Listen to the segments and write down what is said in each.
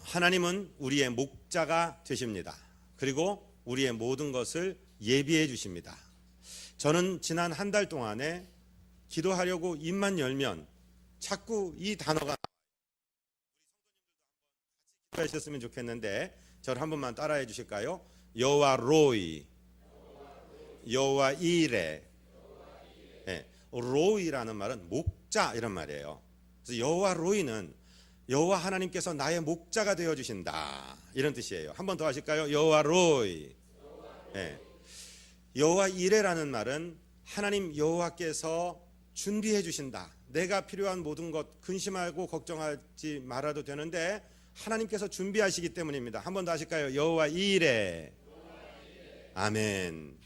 하나님은 우리의 목자가 되십니다. 그리고 우리의 모든 것을 예비해 주십니다. 저는 지난 한 달 동안에 기도하려고 입만 열면 자꾸 이 단어가 기도하셨으면 좋겠는데 저를 한 번만 따라해 주실까요? 여호와 로이, 여호와 이레. 네, 로이라는 말은 목자 이런 말이에요. 그래서 여호와 로이는 여호와 하나님께서 나의 목자가 되어 주신다 이런 뜻이에요. 한 번 더 하실까요? 여호와 로이. 네. 여호와 이레라는 말은 하나님 여호와께서 준비해 주신다. 내가 필요한 모든 것 근심하고 걱정하지 말아도 되는데 하나님께서 준비하시기 때문입니다. 한 번 더 하실까요? 여호와 이레. 아멘.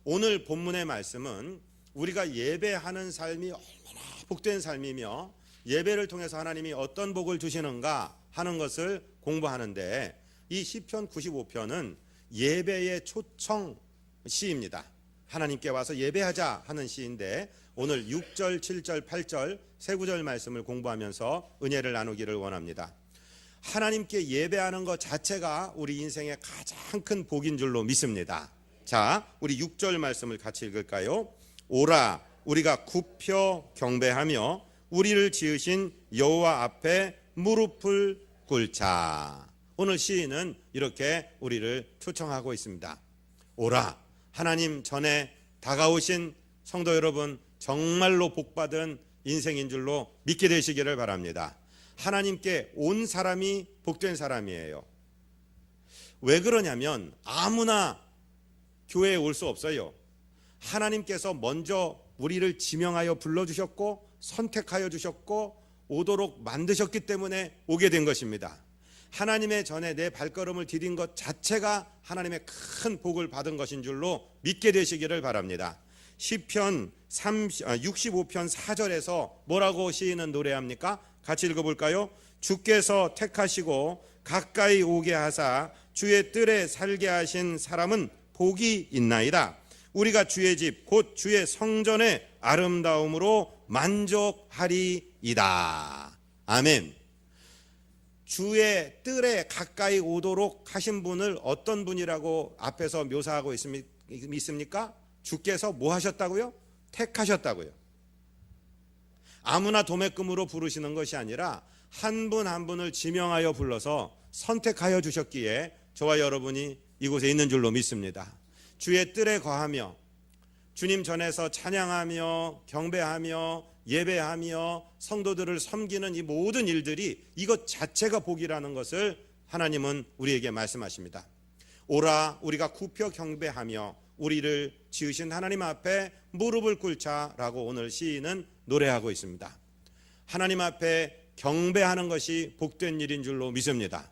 오늘 본문의 말씀은 우리가 예배하는 삶이 얼마나 복된 삶이며 예배를 통해서 하나님이 어떤 복을 주시는가 하는 것을 공부하는데, 이 시편 95편은 예배의 초청 시입니다. 하나님께 와서 예배하자 하는 시인데 오늘 6절, 7절, 8절 세 구절 말씀을 공부하면서 은혜를 나누기를 원합니다. 하나님께 예배하는 것 자체가 우리 인생의 가장 큰 복인 줄로 믿습니다. 자, 우리 6절 말씀을 같이 읽을까요? 오라, 우리가 굽혀 경배하며 우리를 지으신 여호와 앞에 무릎을 꿇자. 오늘 시인은 이렇게 우리를 초청하고 있습니다. 오라, 하나님 전에 다가오신 성도 여러분, 정말로 복받은 인생인 줄로 믿게 되시기를 바랍니다. 하나님께 온 사람이 복된 사람이에요. 왜 그러냐면 아무나 교회에 올 수 없어요. 하나님께서 먼저 우리를 지명하여 불러주셨고 선택하여 주셨고 오도록 만드셨기 때문에 오게 된 것입니다. 하나님의 전에 내 발걸음을 디딘 것 자체가 하나님의 큰 복을 받은 것인 줄로 믿게 되시기를 바랍니다. 시편 65편 4절에서 뭐라고 시인은 노래합니까? 같이 읽어볼까요? 주께서 택하시고 가까이 오게 하사 주의 뜰에 살게 하신 사람은 복이 있나이다. 우리가 주의 집 곧 주의 성전의 아름다움으로 만족하리이다. 아멘. 주의 뜰에 가까이 오도록 하신 분을 어떤 분이라고 앞에서 묘사하고 있습니까? 주께서 뭐 하셨다고요? 택하셨다고요. 아무나 도매금으로 부르시는 것이 아니라 한 분 한 분을 지명하여 불러서 선택하여 주셨기에 저와 여러분이 이곳에 있는 줄로 믿습니다. 주의 뜰에 거하며 주님 전에서 찬양하며 경배하며 예배하며 성도들을 섬기는 이 모든 일들이 이것 자체가 복이라는 것을 하나님은 우리에게 말씀하십니다. 오라, 우리가 굽혀 경배하며 우리를 지으신 하나님 앞에 무릎을 꿇자라고 오늘 시인은 노래하고 있습니다. 하나님 앞에 경배하는 것이 복된 일인 줄로 믿습니다.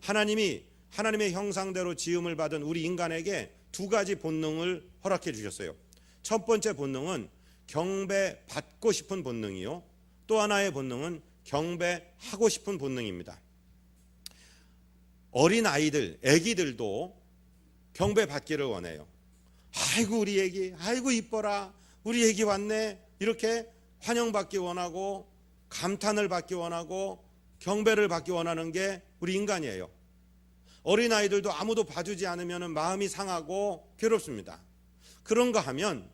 하나님이 하나님의 형상대로 지음을 받은 우리 인간에게 두 가지 본능을 허락해 주셨어요. 첫 번째 본능은 경배받고 싶은 본능이요, 또 하나의 본능은 경배하고 싶은 본능입니다. 어린 아이들, 아기들도 경배받기를 원해요. 아이고 우리 애기, 아이고 이뻐라, 우리 애기 왔네, 이렇게 환영받기 원하고 감탄을 받기 원하고 경배를 받기 원하는 게 우리 인간이에요. 어린아이들도 아무도 봐주지 않으면 마음이 상하고 괴롭습니다. 그런가 하면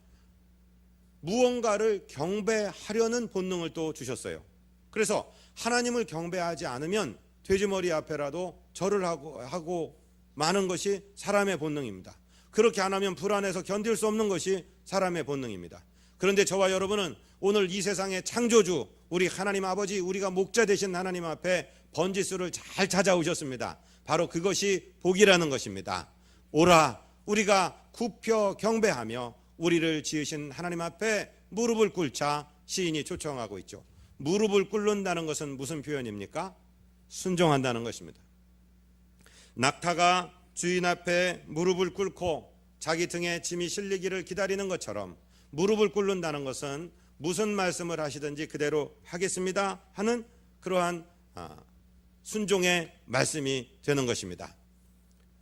무언가를 경배하려는 본능을 또 주셨어요. 그래서 하나님을 경배하지 않으면 돼지머리 앞에라도 절을 하고 마는 것이 사람의 본능입니다. 그렇게 안 하면 불안해서 견딜 수 없는 것이 사람의 본능입니다. 그런데 저와 여러분은 오늘 이 세상의 창조주 우리 하나님 아버지, 우리가 목자 되신 하나님 앞에 번지수를 잘 찾아오셨습니다. 바로 그것이 복이라는 것입니다. 오라, 우리가 굽혀 경배하며 우리를 지으신 하나님 앞에 무릎을 꿇자 시인이 초청하고 있죠. 무릎을 꿇는다는 것은 무슨 표현입니까? 순종한다는 것입니다. 낙타가 주인 앞에 무릎을 꿇고 자기 등에 짐이 실리기를 기다리는 것처럼 무릎을 꿇는다는 것은 무슨 말씀을 하시든지 그대로 하겠습니다 하는 그러한 순종의 말씀이 되는 것입니다.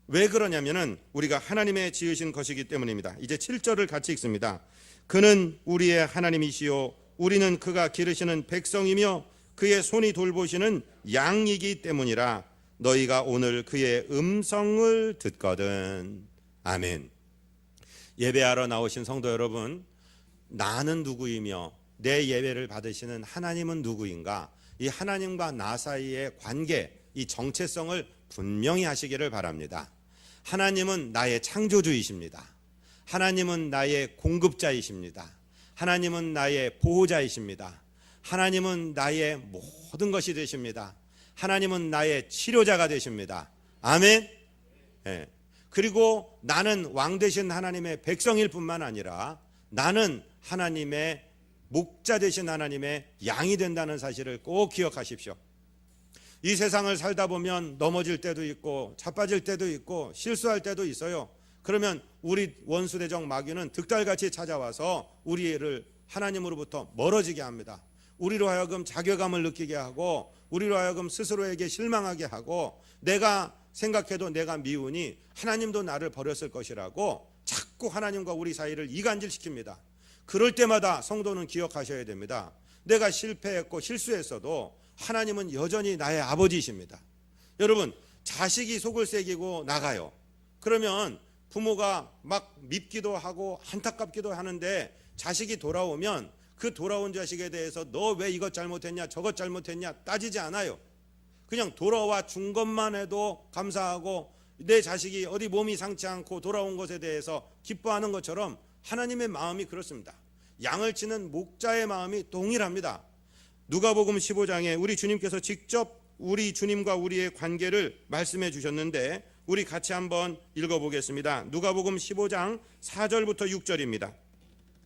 왜 그러냐면은 우리가 하나님의 지으신 것이기 때문입니다. 이제 7절을 같이 읽습니다. 그는 우리의 하나님이시요 우리는 그가 기르시는 백성이며 그의 손이 돌보시는 양이기 때문이라. 너희가 오늘 그의 음성을 듣거든. 아멘. 예배하러 나오신 성도 여러분, 나는 누구이며 내 예배를 받으시는 하나님은 누구인가? 이 하나님과 나 사이의 관계, 이 정체성을 분명히 하시기를 바랍니다. 하나님은 나의 창조주이십니다. 하나님은 나의 공급자이십니다. 하나님은 나의 보호자이십니다. 하나님은 나의 모든 것이 되십니다. 하나님은 나의 치료자가 되십니다. 아멘. 예. 그리고 나는 왕 되신 하나님의 백성일 뿐만 아니라 나는 하나님의 목자 되신 하나님의 양이 된다는 사실을 꼭 기억하십시오. 이 세상을 살다 보면 넘어질 때도 있고 자빠질 때도 있고 실수할 때도 있어요. 그러면 우리 원수대적 마귀는 득달같이 찾아와서 우리를 하나님으로부터 멀어지게 합니다. 우리로 하여금 자괴감을 느끼게 하고 우리로 하여금 스스로에게 실망하게 하고 내가 생각해도 내가 미우니 하나님도 나를 버렸을 것이라고 자꾸 하나님과 우리 사이를 이간질시킵니다. 그럴 때마다 성도는 기억하셔야 됩니다. 내가 실패했고 실수했어도 하나님은 여전히 나의 아버지이십니다. 여러분, 자식이 속을 새기고 나가요. 그러면 부모가 막 밉기도 하고 안타깝기도 하는데 자식이 돌아오면 그 돌아온 자식에 대해서 너 왜 이것 잘못했냐 저것 잘못했냐 따지지 않아요. 그냥 돌아와 준 것만 해도 감사하고 내 자식이 어디 몸이 상치 않고 돌아온 것에 대해서 기뻐하는 것처럼 하나님의 마음이 그렇습니다. 양을 치는 목자의 마음이 동일합니다. 누가복음 15장에 우리 주님께서 직접 우리 주님과 우리의 관계를 말씀해 주셨는데 우리 같이 한번 읽어보겠습니다. 누가복음 15장 4절부터 6절입니다.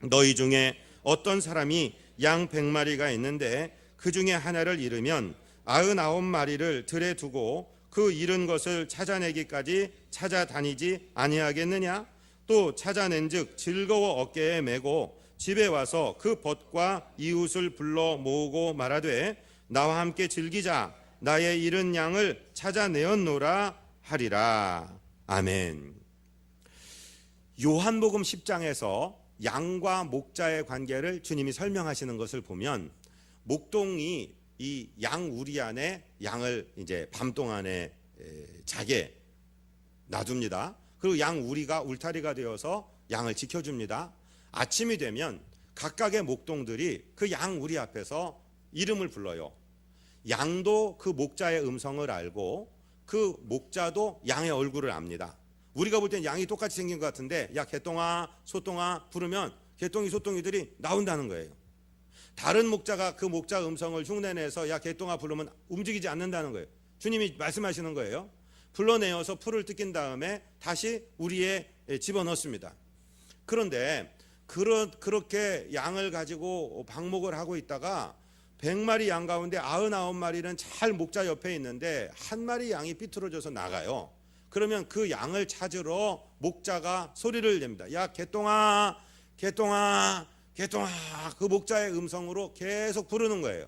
너희 중에 어떤 사람이 양 100마리가 있는데 그 중에 하나를 잃으면 99마리를 들에 두고 그 잃은 것을 찾아내기까지 찾아다니지 아니하겠느냐? 또 찾아낸즉 즐거워 어깨에 메고 집에 와서 그 벗과 이웃을 불러 모으고 말하되 나와 함께 즐기자. 나의 잃은 양을 찾아내었노라 하리라. 아멘. 요한복음 10장에서 양과 목자의 관계를 주님이 설명하시는 것을 보면 목동이 이 양 우리 안에 양을 이제 밤 동안에 자게 놔둡니다. 그리고 양 우리가 울타리가 되어서 양을 지켜줍니다. 아침이 되면 각각의 목동들이 그 양 우리 앞에서 이름을 불러요. 양도 그 목자의 음성을 알고 그 목자도 양의 얼굴을 압니다. 우리가 볼 땐 양이 똑같이 생긴 것 같은데 야 개똥아 소똥아 부르면 개똥이 소똥이들이 나온다는 거예요. 다른 목자가 그 목자 음성을 흉내내서 야 개똥아 부르면 움직이지 않는다는 거예요. 주님이 말씀하시는 거예요. 불러내어서 풀을 뜯긴 다음에 다시 우리에 집어넣습니다. 그런데 그렇게 양을 가지고 방목을 하고 있다가 100마리 양 가운데 99마리는 잘 목자 옆에 있는데 한 마리 양이 삐뚤어져서 나가요. 그러면 그 양을 찾으러 목자가 소리를 냅니다. 야 개똥아 개똥아 개똥아. 그 목자의 음성으로 계속 부르는 거예요.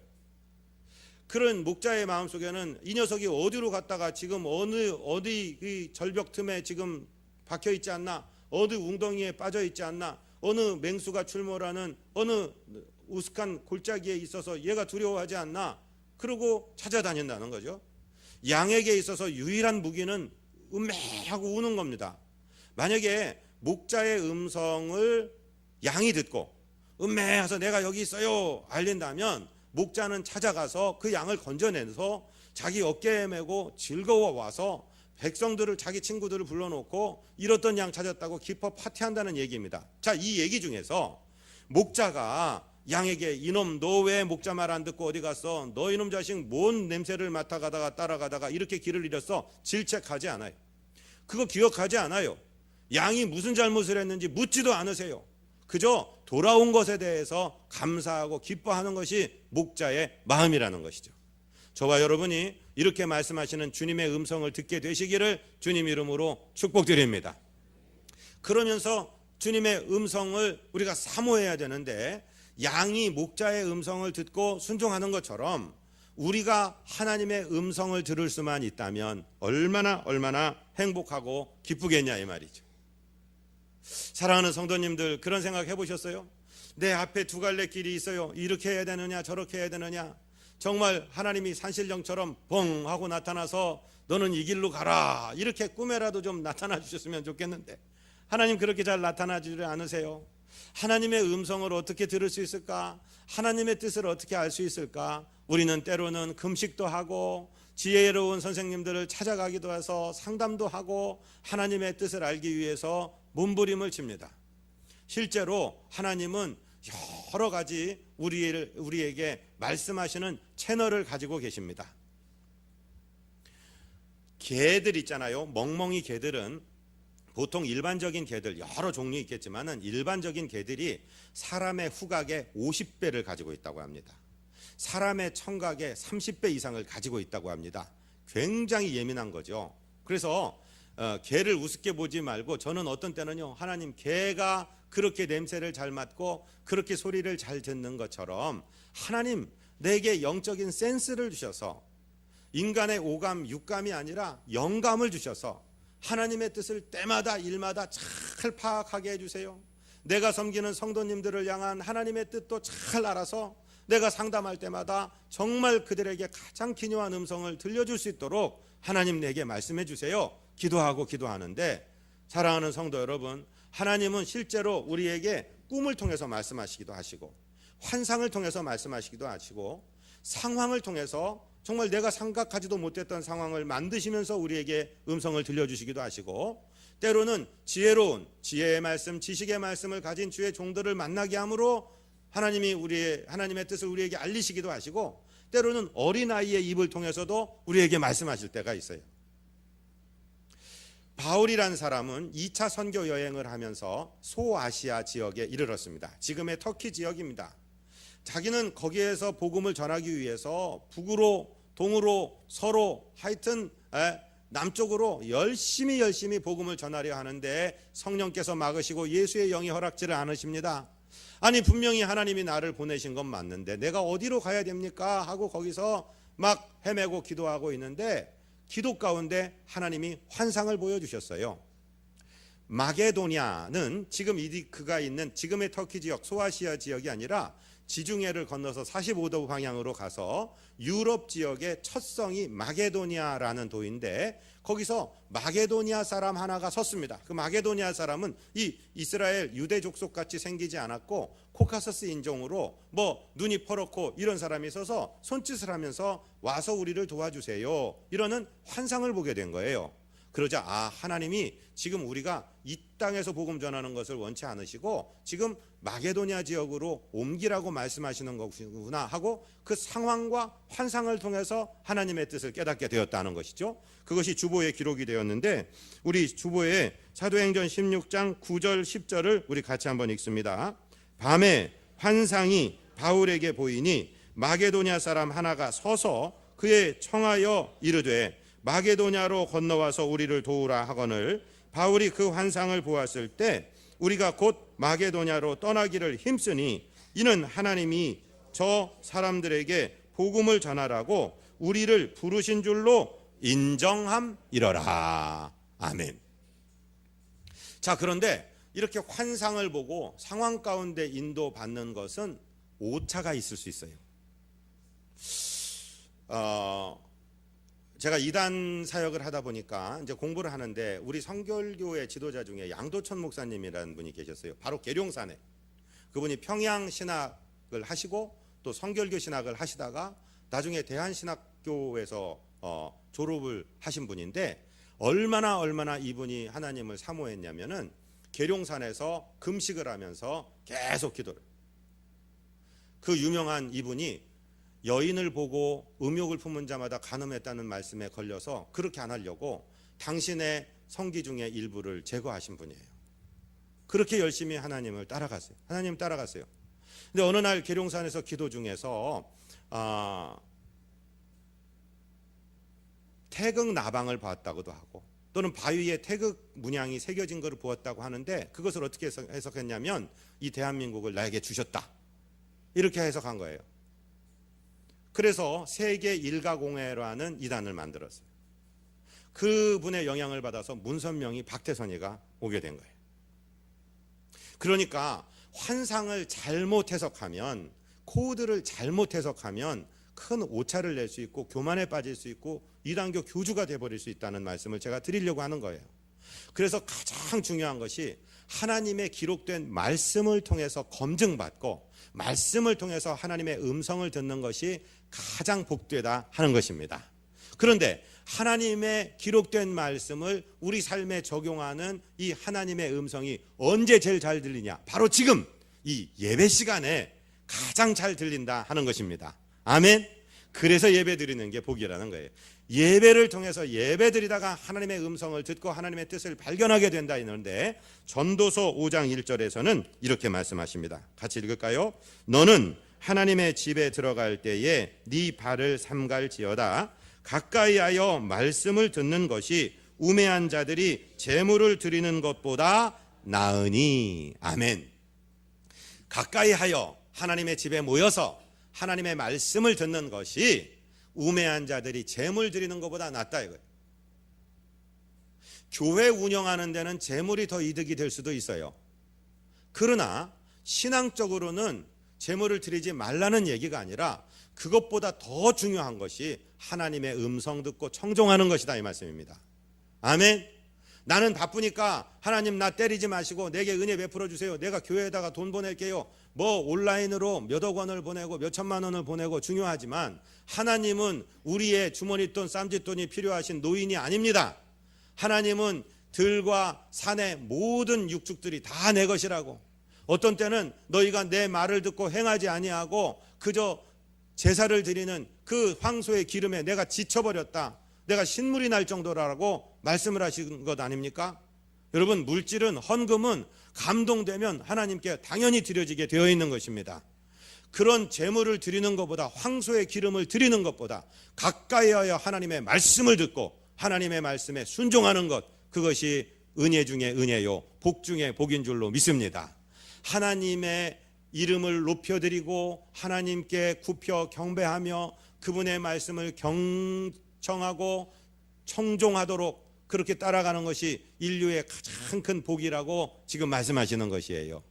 그런 목자의 마음속에는 이 녀석이 어디로 갔다가 지금 어디 이 절벽 틈에 지금 박혀 있지 않나, 어디 웅덩이에 빠져 있지 않나, 어느 맹수가 출몰하는 어느 우스한 골짜기에 있어서 얘가 두려워하지 않나, 그러고 찾아다닌다는 거죠. 양에게 있어서 유일한 무기는 음매하고 우는 겁니다. 만약에 목자의 음성을 양이 듣고 음매해서 내가 여기 있어요 알린다면 목자는 찾아가서 그 양을 건져내서 자기 어깨에 메고 즐거워 와서 백성들을 자기 친구들을 불러놓고 잃었던 양 찾았다고 기뻐 파티한다는 얘기입니다. 자, 이 얘기 중에서 목자가 양에게 이놈 너 왜 목자 말 안 듣고 어디 갔어? 너 이놈 자식 뭔 냄새를 맡아가다가 따라가다가 이렇게 길을 잃었어? 질책하지 않아요. 그거 기억하지 않아요. 양이 무슨 잘못을 했는지 묻지도 않으세요. 그저 돌아온 것에 대해서 감사하고 기뻐하는 것이 목자의 마음이라는 것이죠. 저와 여러분이 이렇게 말씀하시는 주님의 음성을 듣게 되시기를 주님 이름으로 축복드립니다. 그러면서 주님의 음성을 우리가 사모해야 되는데 양이 목자의 음성을 듣고 순종하는 것처럼 우리가 하나님의 음성을 들을 수만 있다면 얼마나 행복하고 기쁘겠냐 이 말이죠. 사랑하는 성도님들, 그런 생각 해보셨어요? 내 앞에 두 갈래 길이 있어요. 이렇게 해야 되느냐 저렇게 해야 되느냐. 정말 하나님이 산신령처럼 뻥 하고 나타나서 너는 이 길로 가라 이렇게 꿈에라도 좀 나타나 주셨으면 좋겠는데 하나님 그렇게 잘 나타나 주지 않으세요. 하나님의 음성을 어떻게 들을 수 있을까? 하나님의 뜻을 어떻게 알 수 있을까? 우리는 때로는 금식도 하고 지혜로운 선생님들을 찾아가기도 해서 상담도 하고 하나님의 뜻을 알기 위해서 몸부림을 칩니다. 실제로 하나님은 여러 가지 우리에게 말씀하시는 채널을 가지고 계십니다. 개들 있잖아요. 멍멍이 개들은 보통 일반적인 개들 여러 종류 있겠지만은 일반적인 개들이 사람의 후각의 50배를 가지고 있다고 합니다. 사람의 청각의 30배 이상을 가지고 있다고 합니다. 굉장히 예민한 거죠. 그래서 개를 우습게 보지 말고 저는 어떤 때는요, 하나님 개가 그렇게 냄새를 잘 맡고 그렇게 소리를 잘 듣는 것처럼 하나님 내게 영적인 센스를 주셔서 인간의 오감, 육감이 아니라 영감을 주셔서 하나님의 뜻을 때마다 일마다 잘 파악하게 해주세요. 내가 섬기는 성도님들을 향한 하나님의 뜻도 잘 알아서 내가 상담할 때마다 정말 그들에게 가장 기묘한 음성을 들려줄 수 있도록 하나님 내게 말씀해 주세요. 기도하는데 사랑하는 성도 여러분, 하나님은 실제로 우리에게 꿈을 통해서 말씀하시기도 하시고 환상을 통해서 말씀하시기도 하시고 상황을 통해서 정말 내가 생각하지도 못했던 상황을 만드시면서 우리에게 음성을 들려주시기도 하시고 때로는 지혜로운 지혜의 말씀, 지식의 말씀을 가진 주의 종들을 만나게 함으로 하나님의 뜻을 우리에게 알리시기도 하시고 때로는 어린아이의 입을 통해서도 우리에게 말씀하실 때가 있어요. 바울이라는 사람은 2차 선교 여행을 하면서 소아시아 지역에 이르렀습니다. 지금의 터키 지역입니다. 자기는 거기에서 복음을 전하기 위해서 북으로 동으로 서로 하여튼 남쪽으로 열심히 복음을 전하려 하는데 성령께서 막으시고 예수의 영이 허락지를 않으십니다. 아니 분명히 하나님이 나를 보내신 건 맞는데 내가 어디로 가야 됩니까? 하고 거기서 막 헤매고 기도하고 있는데 기도 가운데 하나님이 환상을 보여주셨어요. 마게도냐는 지금 그가 있는 지금의 터키 지역 소아시아 지역이 아니라 지중해를 건너서 45도 방향으로 가서 유럽 지역의 첫 성이 마게도냐라는 도인데 거기서 마게도냐 사람 하나가 섰습니다. 그 마게도냐 사람은 이 이스라엘 유대 족속같이 생기지 않았고 코카서스 인종으로 눈이 퍼렇고 이런 사람이 서서 손짓을 하면서 와서 우리를 도와주세요 이러는 환상을 보게 된 거예요. 그러자 하나님이 지금 우리가 이 땅에서 복음 전하는 것을 원치 않으시고 지금 마게도냐 지역으로 옮기라고 말씀하시는 거구나 하고 그 상황과 환상을 통해서 하나님의 뜻을 깨닫게 되었다는 것이죠. 그것이 주보에 기록이 되었는데 우리 주보에 사도행전 16장 9절 10절을 우리 같이 한번 읽습니다. 밤에 환상이 바울에게 보이니 마게도냐 사람 하나가 서서 그에 청하여 이르되 마게도냐로 건너와서 우리를 도우라 하거늘 바울이 그 환상을 보았을 때 우리가 곧 마게도냐로 떠나기를 힘쓰니 이는 하나님이 저 사람들에게 복음을 전하라고 우리를 부르신 줄로 인정함이러라. 아멘. 자, 그런데 이렇게 환상을 보고 상황 가운데 인도받는 것은 오차가 있을 수 있어요. 제가 이단 사역을 하다 보니까 이제 공부를 하는데 우리 성결교회 지도자 중에 양도천 목사님이라는 분이 계셨어요. 바로 계룡산에. 그분이 평양 신학을 하시고 또 성결교 신학을 하시다가 나중에 대한신학교에서 졸업을 하신 분인데 얼마나 이분이 하나님을 사모했냐면은 계룡산에서 금식을 하면서 계속 기도를. 그 유명한 이분이 여인을 보고 음욕을 품은 자마다 간음했다는 말씀에 걸려서 그렇게 안 하려고 당신의 성기 중에 일부를 제거하신 분이에요. 그렇게 열심히 하나님을 따라갔어요. 하나님 따라갔어요. 근데 어느 날 계룡산에서 기도 중에서 태극 나방을 보았다고도 하고 또는 바위에 태극 문양이 새겨진 것을 보았다고 하는데 그것을 어떻게 해석했냐면 이 대한민국을 나에게 주셨다. 이렇게 해석한 거예요. 그래서 세계 일가공회라는 이단을 만들었어요. 그분의 영향을 받아서 문선명이 박태선이가 오게 된 거예요. 그러니까 환상을 잘못 해석하면 코드를 잘못 해석하면 큰 오차를 낼 수 있고 교만에 빠질 수 있고 이단교 교주가 돼버릴 수 있다는 말씀을 제가 드리려고 하는 거예요. 그래서 가장 중요한 것이 하나님의 기록된 말씀을 통해서 검증받고 말씀을 통해서 하나님의 음성을 듣는 것이 가장 복되다 하는 것입니다. 그런데 하나님의 기록된 말씀을 우리 삶에 적용하는 이 하나님의 음성이 언제 제일 잘 들리냐? 바로 지금 이 예배 시간에 가장 잘 들린다 하는 것입니다. 아멘. 그래서 예배 드리는 게 복이라는 거예요. 예배를 통해서 예배 드리다가 하나님의 음성을 듣고 하나님의 뜻을 발견하게 된다 이러는데, 전도서 5장 1절에서는 이렇게 말씀하십니다. 같이 읽을까요? 너는 하나님의 집에 들어갈 때에 네 발을 삼갈지어다. 가까이 하여 말씀을 듣는 것이 우매한 자들이 제물을 드리는 것보다 나으니. 아멘. 가까이 하여 하나님의 집에 모여서 하나님의 말씀을 듣는 것이 우매한 자들이 제물 드리는 것보다 낫다 이거예요. 교회 운영하는 데는 제물이 더 이득이 될 수도 있어요. 그러나 신앙적으로는 제물을 드리지 말라는 얘기가 아니라 그것보다 더 중요한 것이 하나님의 음성 듣고 청종하는 것이다 이 말씀입니다. 아멘. 나는 바쁘니까 하나님 나 때리지 마시고 내게 은혜 베풀어 주세요. 내가 교회에다가 돈 보낼게요. 뭐 온라인으로 몇억 원을 보내고 몇천만 원을 보내고 중요하지만 하나님은 우리의 주머니 돈 쌈짓돈이 필요하신 노인이 아닙니다. 하나님은 들과 산의 모든 육축들이 다 내 것이라고. 어떤 때는 너희가 내 말을 듣고 행하지 아니하고 그저 제사를 드리는 그 황소의 기름에 내가 지쳐버렸다. 내가 신물이 날 정도라고 말씀을 하신 것 아닙니까? 여러분, 물질은, 헌금은 감동되면 하나님께 당연히 드려지게 되어 있는 것입니다. 그런 제물을 드리는 것보다, 황소의 기름을 드리는 것보다 가까이 하여 하나님의 말씀을 듣고 하나님의 말씀에 순종하는 것, 그것이 은혜 중에 은혜요 복 중에 복인 줄로 믿습니다. 하나님의 이름을 높여드리고 하나님께 굽혀 경배하며 그분의 말씀을 경청하고 청종하도록 그렇게 따라가는 것이 인류의 가장 큰 복이라고 지금 말씀하시는 것이에요.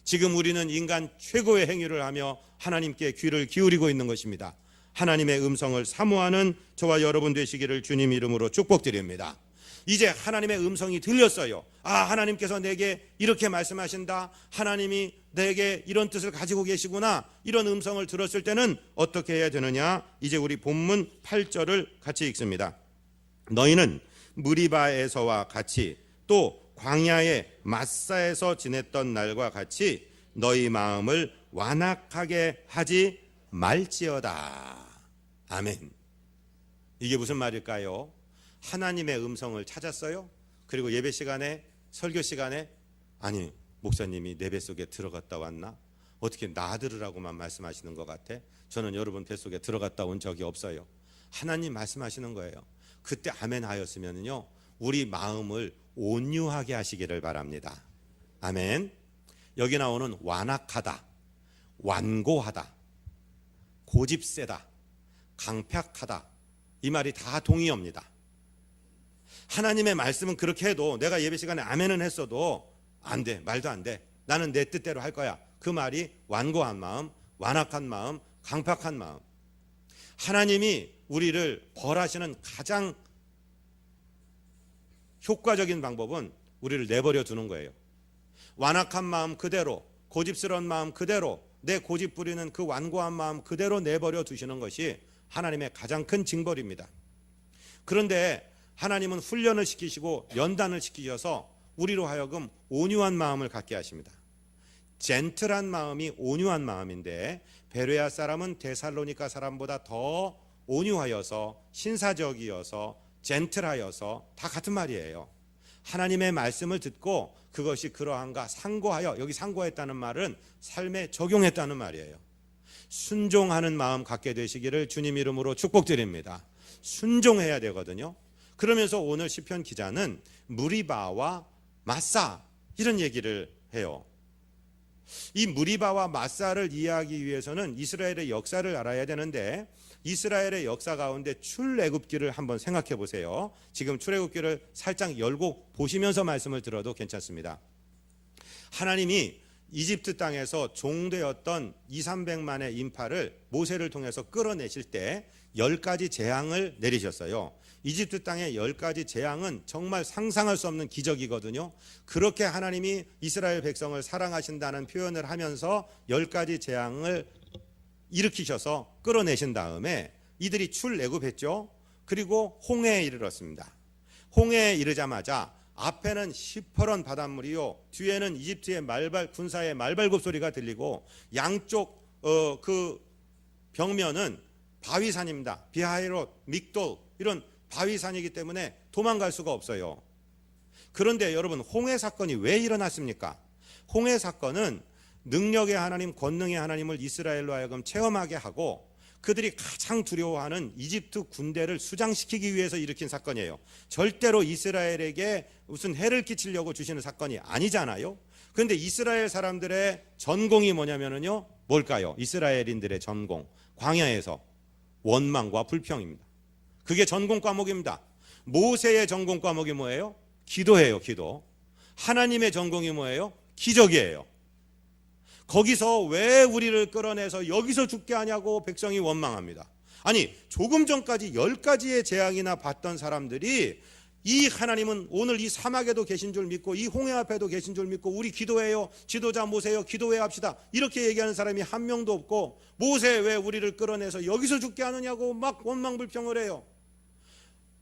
지금 우리는 인간 최고의 행위를 하며 하나님께 귀를 기울이고 있는 것입니다. 하나님의 음성을 사모하는 저와 여러분 되시기를 주님 이름으로 축복드립니다. 이제 하나님의 음성이 들렸어요. 아, 하나님께서 내게 이렇게 말씀하신다. 하나님이 내게 이런 뜻을 가지고 계시구나. 이런 음성을 들었을 때는 어떻게 해야 되느냐? 이제 우리 본문 8절을 같이 읽습니다. 너희는 무리바에서와 같이 또 광야의 마사에서 지냈던 날과 같이 너희 마음을 완악하게 하지 말지어다. 아멘. 이게 무슨 말일까요? 하나님의 음성을 찾았어요. 그리고 예배 시간에, 설교 시간에, 아니 목사님이 내 뱃속에 들어갔다 왔나? 어떻게 나 들으라고만 말씀하시는 것 같아? 저는 여러분 뱃속에 들어갔다 온 적이 없어요. 하나님 말씀하시는 거예요. 그때 아멘 하였으면요, 우리 마음을 온유하게 하시기를 바랍니다. 아멘. 여기 나오는 완악하다, 완고하다, 고집세다, 강팍하다, 이 말이 다 동의어입니다. 하나님의 말씀은 그렇게 해도 내가 예배 시간에 아멘은 했어도 안 돼, 말도 안 돼. 나는 내 뜻대로 할 거야. 그 말이 완고한 마음, 완악한 마음, 강팍한 마음. 하나님이 우리를 벌하시는 가장 효과적인 방법은 우리를 내버려 두는 거예요. 완악한 마음 그대로, 고집스러운 마음 그대로, 내 고집 부리는 그 완고한 마음 그대로 내버려 두시는 것이 하나님의 가장 큰 징벌입니다. 그런데 하나님은 훈련을 시키시고 연단을 시키셔서 우리로 하여금 온유한 마음을 갖게 하십니다. 젠틀한 마음이 온유한 마음인데, 베레아 사람은 데살로니가 사람보다 더 온유하여서 신사적이어서 젠틀하여서 다 같은 말이에요. 하나님의 말씀을 듣고 그것이 그러한가 상고하여, 여기 상고했다는 말은 삶에 적용했다는 말이에요. 순종하는 마음 갖게 되시기를 주님 이름으로 축복드립니다. 순종해야 되거든요. 그러면서 오늘 시편 기자는 무리바와 마사, 이런 얘기를 해요. 이 무리바와 마사를 이해하기 위해서는 이스라엘의 역사를 알아야 되는데, 이스라엘의 역사 가운데 출애굽기를 한번 생각해 보세요. 지금 출애굽기를 살짝 열고 보시면서 말씀을 들어도 괜찮습니다. 하나님이 이집트 땅에서 종되었던 200~300만의 인파를 모세를 통해서 끌어내실 때 10가지 재앙을 내리셨어요. 이집트 땅의 10가지 재앙은 정말 상상할 수 없는 기적이거든요. 그렇게 하나님이 이스라엘 백성을 사랑하신다는 표현을 하면서 10가지 재앙을 일으키셔서 끌어내신 다음에 이들이 출애굽했죠. 그리고 홍해에 이르렀습니다. 홍해에 이르자마자 앞에는 시퍼런 바닷물이요, 뒤에는 이집트의 군사의 말발굽 소리가 들리고, 양쪽 그 벽면은 바위산입니다. 비하이롯, 믹돌, 이런 바위산이기 때문에 도망갈 수가 없어요. 그런데 여러분, 홍해 사건이 왜 일어났습니까? 홍해 사건은 능력의 하나님, 권능의 하나님을 이스라엘로 하여금 체험하게 하고 그들이 가장 두려워하는 이집트 군대를 수장시키기 위해서 일으킨 사건이에요. 절대로 이스라엘에게 무슨 해를 끼치려고 주시는 사건이 아니잖아요. 그런데 이스라엘 사람들의 전공이 뭐냐면요, 뭘까요? 이스라엘인들의 전공, 광야에서 원망과 불평입니다. 그게 전공 과목입니다. 모세의 전공 과목이 뭐예요? 기도예요. 기도. 하나님의 전공이 뭐예요? 기적이에요. 거기서 왜 우리를 끌어내서 여기서 죽게 하냐고 백성이 원망합니다. 아니, 조금 전까지 10가지의 재앙이나 봤던 사람들이 이 하나님은 오늘 이 사막에도 계신 줄 믿고 이 홍해 앞에도 계신 줄 믿고 우리 기도해요, 지도자 모세요, 기도해 합시다, 이렇게 얘기하는 사람이 한 명도 없고, 모세 왜 우리를 끌어내서 여기서 죽게 하느냐고 막 원망불평을 해요.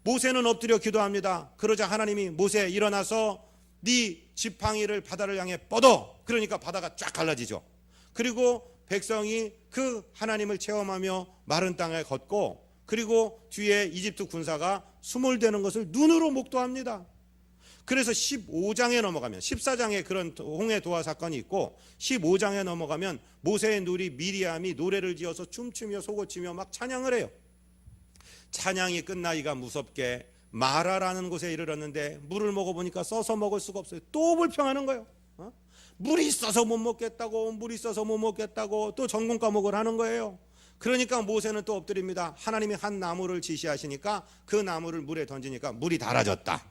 모세는 엎드려 기도합니다. 그러자 하나님이 모세 일어나서 네 지팡이를 바다를 향해 뻗어. 그러니까 바다가 쫙 갈라지죠. 그리고 백성이 그 하나님을 체험하며 마른 땅을 걷고, 그리고 뒤에 이집트 군사가 수몰되는 것을 눈으로 목도합니다. 그래서 15장에 넘어가면, 14장에 그런 홍해 도화 사건이 있고 15장에 넘어가면 모세의 누리 미리암이 노래를 지어서 춤추며 소고치며 막 찬양을 해요. 찬양이 끝나기가 무섭게 마라라는 곳에 이르렀는데 물을 먹어보니까 써서 먹을 수가 없어요. 또 불평하는 거예요. 물이 있어서 못 먹겠다고, 물이 있어서 못 먹겠다고 또 전공 과목을 하는 거예요. 그러니까 모세는 또 엎드립니다. 하나님이 한 나무를 지시하시니까 그 나무를 물에 던지니까 물이 달아졌다.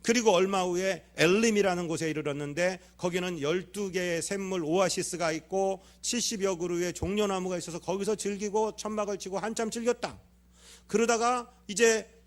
그리고 얼마 후에 엘림이라는 곳에 이르렀는데 거기는 12개의 샘물 오아시스가 있고 70여 그루의 종려나무가 있어서 거기서 즐기고 천막을 치고 한참 즐겼다. 그러다가 이제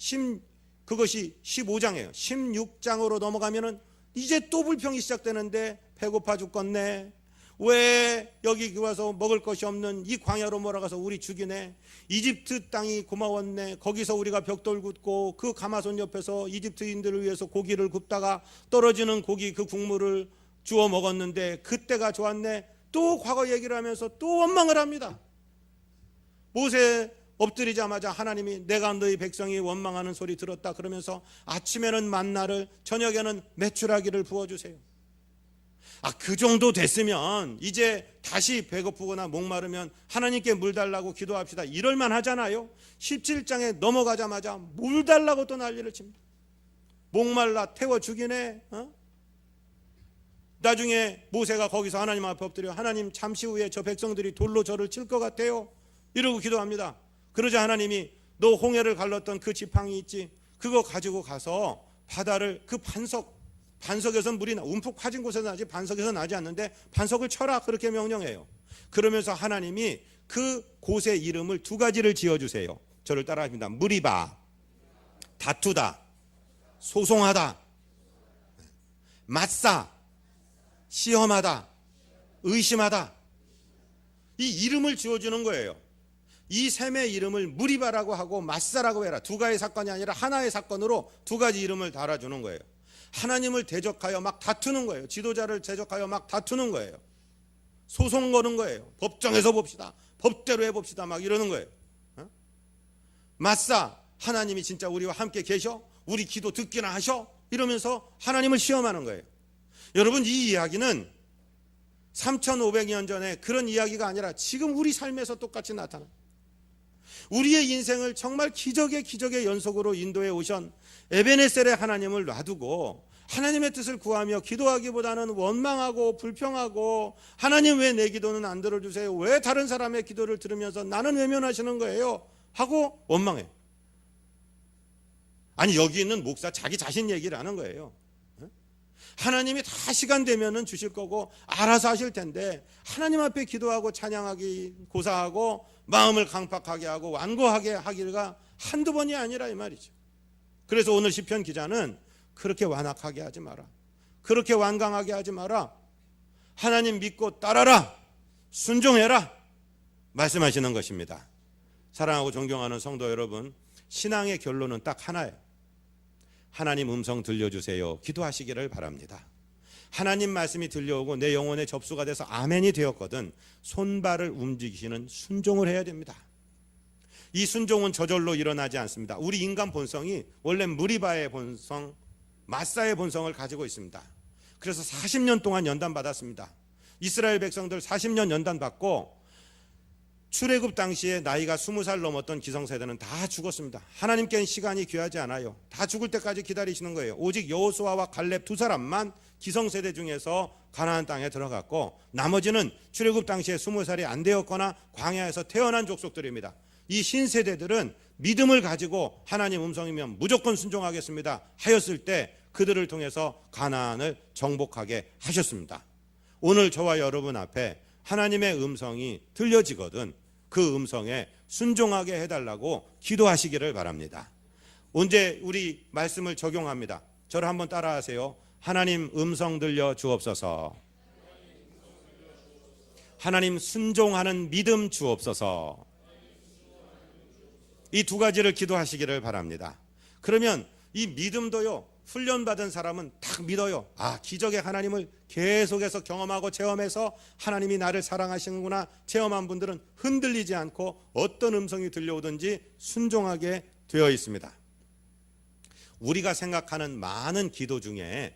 그것이 15장이에요. 16장으로 넘어가면은 이제 또 불평이 시작되는데 배고파 죽겠네. 왜 여기 와서 먹을 것이 없는 이 광야로 몰아가서 우리 죽이네. 이집트 땅이 고마웠네. 거기서 우리가 벽돌 굽고 그 가마손 옆에서 이집트인들을 위해서 고기를 굽다가 떨어지는 고기 그 국물을 주워 먹었는데 그때가 좋았네. 또 과거 얘기를 하면서 또 원망을 합니다. 모세 엎드리자마자 하나님이 내가 너희 백성이 원망하는 소리 들었다 그러면서 아침에는 만나를, 저녁에는 메추라기를 부어주세요. 그 정도 됐으면 이제 다시 배고프거나 목마르면 하나님께 물 달라고 기도합시다, 이럴만 하잖아요. 17장에 넘어가자마자 물 달라고 또 난리를 칩니다. 목말라 태워 죽이네. 나중에 모세가 거기서 하나님 앞에 엎드려 하나님 잠시 후에 저 백성들이 돌로 저를 칠 것 같아요 이러고 기도합니다. 그러자 하나님이 너 홍해를 갈랐던 그 지팡이 있지, 그거 가지고 가서 바다를, 그 반석에서 물이 움푹 파진 곳에서 나지 반석에서 나지 않는데 반석을 쳐라, 그렇게 명령해요. 그러면서 하나님이 그 곳의 이름을 2가지를 지어주세요. 저를 따라합니다. 무리바, 다투다, 소송하다. 마사, 시험하다, 의심하다. 이 이름을 지어주는 거예요. 이 셈의 이름을 무리바라고 하고 마사라고 해라. 2가지 사건이 아니라 하나의 사건으로 2가지 이름을 달아주는 거예요. 하나님을 대적하여 막 다투는 거예요. 지도자를 대적하여 막 다투는 거예요. 소송 거는 거예요. 법정에서 봅시다, 법대로 해봅시다, 막 이러는 거예요. 마사, 하나님이 진짜 우리와 함께 계셔? 우리 기도 듣기나 하셔? 이러면서 하나님을 시험하는 거예요. 여러분, 이 이야기는 3500년 전에 그런 이야기가 아니라 지금 우리 삶에서 똑같이 나타나. 우리의 인생을 정말 기적의 연속으로 인도해 오신 에베네셀의 하나님을 놔두고 하나님의 뜻을 구하며 기도하기보다는 원망하고 불평하고, 하나님 왜 내 기도는 안 들어주세요? 왜 다른 사람의 기도를 들으면서 나는 외면하시는 거예요? 하고 원망해요. 아니, 여기 있는 목사 자기 자신 얘기를 하는 거예요. 하나님이 다 시간 되면은 주실 거고 알아서 하실 텐데 하나님 앞에 기도하고 찬양하기 고사하고 마음을 강팍하게 하고 완고하게 하기가 한두 번이 아니라 이 말이죠. 그래서 오늘 시편 기자는 그렇게 완악하게 하지 마라. 그렇게 완강하게 하지 마라. 하나님 믿고 따라라. 순종해라. 말씀하시는 것입니다. 사랑하고 존경하는 성도 여러분, 신앙의 결론은 딱 하나예요. 하나님 음성 들려주세요. 기도하시기를 바랍니다. 하나님 말씀이 들려오고 내 영혼에 접수가 돼서 아멘이 되었거든 손발을 움직이시는 순종을 해야 됩니다. 이 순종은 저절로 일어나지 않습니다. 우리 인간 본성이 원래 무리바의 본성, 마사의 본성을 가지고 있습니다. 그래서 40년 동안 연단받았습니다. 이스라엘 백성들 40년 연단받고 출애굽 당시에 나이가 20살 넘었던 기성세대는 다 죽었습니다. 하나님께는 시간이 귀하지 않아요. 다 죽을 때까지 기다리시는 거예요. 오직 여호수아와 갈렙 두 사람만 기성세대 중에서 가나안 땅에 들어갔고 나머지는 출애굽 당시에 20살이 안 되었거나 광야에서 태어난 족속들입니다. 이 신세대들은 믿음을 가지고 하나님 음성이면 무조건 순종하겠습니다 하였을 때 그들을 통해서 가나안을 정복하게 하셨습니다. 오늘 저와 여러분 앞에 하나님의 음성이 들려지거든 그 음성에 순종하게 해달라고 기도하시기를 바랍니다. 언제 우리 말씀을 적용합니다. 저를 한번 따라하세요. 하나님 음성 들려 주옵소서. 하나님 순종하는 믿음 주옵소서. 이 두 가지를 기도하시기를 바랍니다. 그러면 이 믿음도요, 훈련받은 사람은 딱 믿어요. 아, 기적의 하나님을 계속해서 경험하고 체험해서 하나님이 나를 사랑하시는구나 체험한 분들은 흔들리지 않고 어떤 음성이 들려오든지 순종하게 되어 있습니다. 우리가 생각하는 많은 기도 중에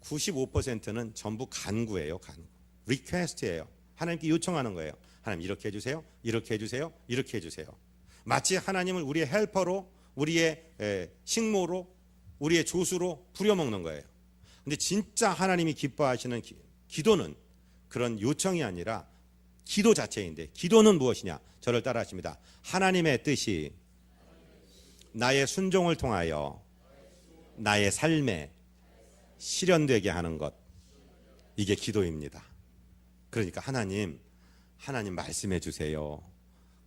95%는 전부 간구예요. 간구. 리퀘스트예요. 하나님께 요청하는 거예요. 하나님 이렇게 해주세요. 이렇게 해주세요. 이렇게 해주세요. 마치 하나님을 우리의 헬퍼로, 우리의 식모로, 우리의 조수로 부려먹는 거예요. 근데 진짜 하나님이 기뻐하시는 기도는 그런 요청이 아니라 기도 자체인데, 기도는 무엇이냐? 저를 따라 하십니다. 하나님의 뜻이 나의 순종을 통하여 나의 삶에 실현되게 하는 것, 이게 기도입니다. 그러니까 하나님 말씀해 주세요.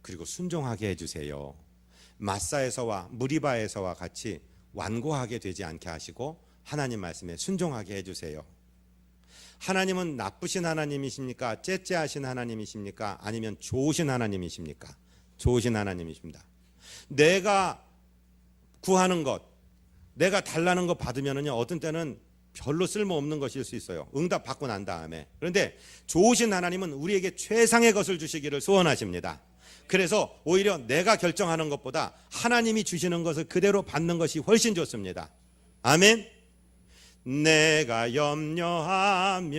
그리고 순종하게 해주세요. 마사에서와 무리바에서와 같이 완고하게 되지 않게 하시고 하나님 말씀에 순종하게 해주세요. 하나님은 나쁘신 하나님이십니까? 째째하신 하나님이십니까? 아니면 좋으신 하나님이십니까? 좋으신 하나님이십니다. 내가 구하는 것, 내가 달라는 것 받으면은요, 어떤 때는 별로 쓸모없는 것일 수 있어요. 응답 받고 난 다음에. 그런데 좋으신 하나님은 우리에게 최상의 것을 주시기를 소원하십니다. 그래서 오히려 내가 결정하는 것보다 하나님이 주시는 것을 그대로 받는 것이 훨씬 좋습니다. 아멘. 내가 염려하며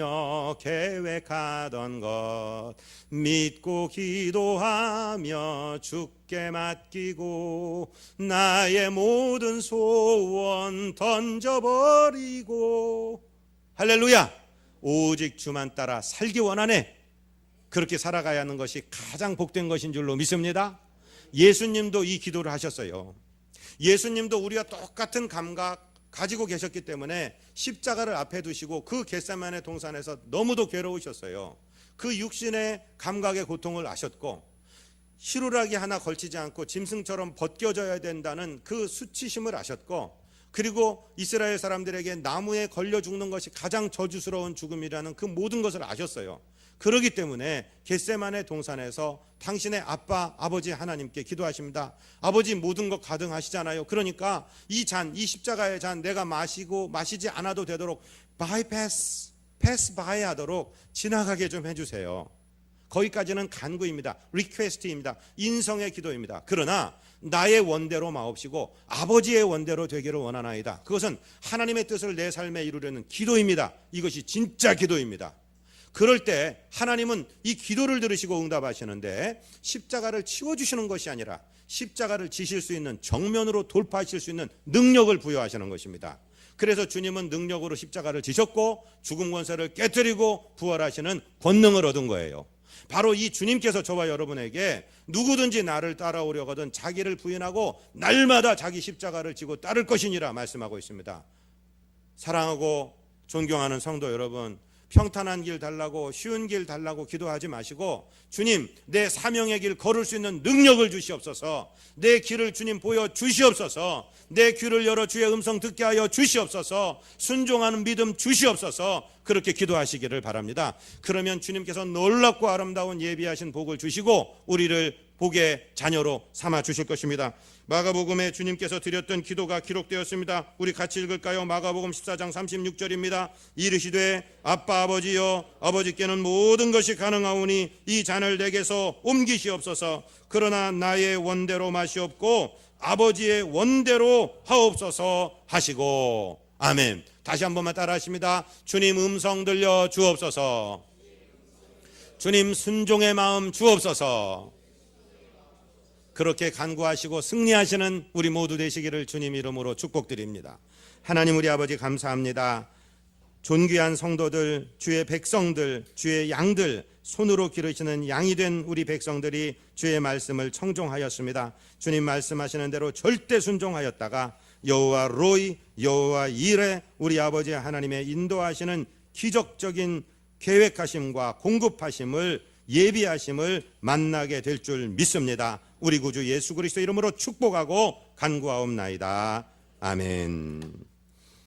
계획하던 것 믿고 기도하며 주께 맡기고 나의 모든 소원 던져버리고 할렐루야, 오직 주만 따라 살기 원하네. 그렇게 살아가야 하는 것이 가장 복된 것인 줄로 믿습니다. 예수님도 이 기도를 하셨어요. 예수님도 우리와 똑같은 감각 가지고 계셨기 때문에 십자가를 앞에 두시고 그 겟세마네 동산에서 너무도 괴로우셨어요. 그 육신의 감각의 고통을 아셨고 희루라기 하나 걸치지 않고 짐승처럼 벗겨져야 된다는 그 수치심을 아셨고, 그리고 이스라엘 사람들에게 나무에 걸려 죽는 것이 가장 저주스러운 죽음이라는 그 모든 것을 아셨어요. 그렇기 때문에 겟세마네 동산에서 당신의 아버지 하나님께 기도하십니다. 아버지 모든 것 가능하시잖아요. 그러니까 이 잔, 이 십자가의 잔 내가 마시지 않아도 되도록 패스 바이 하도록 지나가게 좀 해주세요. 거기까지는 간구입니다. 리퀘스트입니다. 인성의 기도입니다. 그러나 나의 원대로 마옵시고 아버지의 원대로 되기를 원하나이다. 그것은 하나님의 뜻을 내 삶에 이루려는 기도입니다. 이것이 진짜 기도입니다. 그럴 때 하나님은 이 기도를 들으시고 응답하시는데 십자가를 치워주시는 것이 아니라 십자가를 지실 수 있는, 정면으로 돌파하실 수 있는 능력을 부여하시는 것입니다. 그래서 주님은 능력으로 십자가를 지셨고 죽음 권세를 깨뜨리고 부활하시는 권능을 얻은 거예요. 바로 이 주님께서 저와 여러분에게 누구든지 나를 따라오려거든 자기를 부인하고 날마다 자기 십자가를 지고 따를 것이니라 말씀하고 있습니다. 사랑하고 존경하는 성도 여러분, 평탄한 길 달라고 쉬운 길 달라고 기도하지 마시고 주님 내 사명의 길 걸을 수 있는 능력을 주시옵소서. 내 길을 주님 보여 주시옵소서. 내 귀를 열어 주의 음성 듣게 하여 주시옵소서. 순종하는 믿음 주시옵소서. 그렇게 기도하시기를 바랍니다. 그러면 주님께서 놀랍고 아름다운 예비하신 복을 주시고 우리를 복의 자녀로 삼아 주실 것입니다. 마가복음에 주님께서 드렸던 기도가 기록되었습니다. 우리 같이 읽을까요? 마가복음 14장 36절입니다. 이르시되 아빠 아버지여 아버지께는 모든 것이 가능하오니 이 잔을 내게서 옮기시옵소서. 그러나 나의 원대로 마시옵고 아버지의 원대로 하옵소서 하시고. 아멘. 다시 한 번만 따라 하십니다. 주님 음성 들려 주옵소서. 주님 순종의 마음 주옵소서. 그렇게 간구하시고 승리하시는 우리 모두 되시기를 주님 이름으로 축복드립니다. 하나님 우리 아버지 감사합니다. 존귀한 성도들, 주의 백성들, 주의 양들, 손으로 기르시는 양이 된 우리 백성들이 주의 말씀을 청종하였습니다. 주님 말씀하시는 대로 절대 순종하였다가 여호와 로이, 여호와 이레 우리 아버지 하나님의 인도하시는 기적적인 계획하심과 공급하심을 예비하심을 만나게 될 줄 믿습니다. 우리 구주 예수 그리스도 이름으로 축복하고 간구하옵나이다. 아멘.